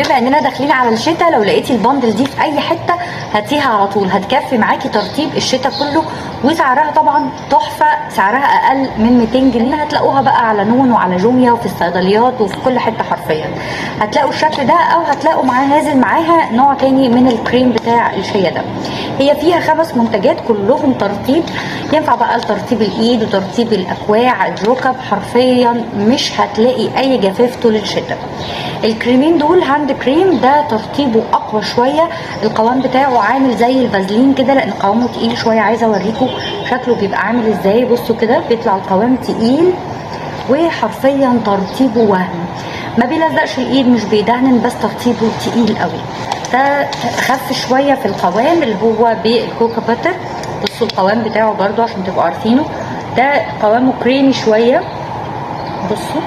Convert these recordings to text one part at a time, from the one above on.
بما اننا داخلين على الشتاء، لو لقيتي البندل دي في اي حته هاتيها على طول، هتكفي معاكي ترطيب الشتاء كله، وسعرها طبعا تحفه، سعرها اقل من 200 جنيه. هتلاقوها بقى على نون وعلى جوميا وفي الصيدليات وفي كل حته حرفيا هتلاقوا الشكل ده، او هتلاقوا معاه نازل معاها نوع تاني من الكريم بتاع الشيا ده. هي فيها 5 منتجات كلهم ترطيب، ينفع بقى لترطيب الايد وترطيب الاكواع الركب، حرفيا مش هتلاقي اي جفاف طول الشتاء. الكريمين دول هاند كريم، ده ترطيبه اقوى شويه، القوام بتاعه عامل زي الفازلين كده لان قوامه تقيل شويه. عايزه اوريكم شكله بيبقى عامل ازاي. بصوا كده بيطلع القوام تقيل، وحرفيا ترطيبه وهم، ما بيلزقش الايد، مش بيدهن، بس ترطيبه تقيل قوي. ده خف شويه في القوام اللي هو بالكوكا باتر. بصوا القوام بتاعه برضو عشان تبقوا عارفينه، ده قوامه كريمي شويه. بصوا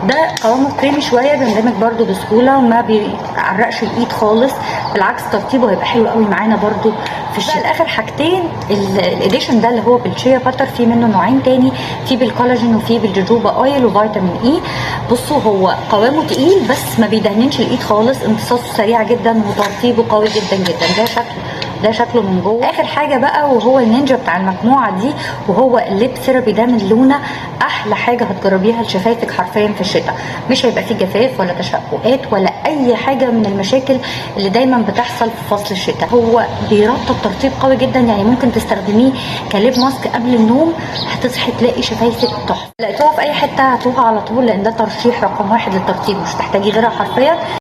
ده قوامه كريمي شويه، بيندمج برده بسهوله وما بيعرقش الايد خالص، بالعكس ترطيبه هيبقى حلو قوي معانا برده في الشتاء. الاخر حاجتين الاديشن ده اللي هو بالشيا باتر، في منه نوعين تاني، في بالكولاجين وفي بالجوجوبا اويل وفيتامين اي. بصوا هو قوامه تقيل بس ما بيدهنش الايد خالص، امتصاصه سريع جدا وترطيبه قوي جدا جدا. ده شكله من جوه. اخر حاجه بقى وهو النينجا بتاع المجموعه دي، وهو الليب ثيرابي ده من لونه، احلى حاجه هتجربيها لشفايفك حرفيا في الشتاء. مش هيبقى فيه جفاف ولا تشققات ولا اي حاجه من المشاكل اللي دايما بتحصل في فصل الشتاء. هو بيرطب ترطيب قوي جدا، يعني ممكن تستخدميه كليب ماسك قبل النوم، هتصحي تلاقي شفايفك تحفه. لقيتوها في اي حته هاتوها على طول، لان ده ترشيح رقم 1 للترطيب، مش تحتاجي غيرها حرفيا.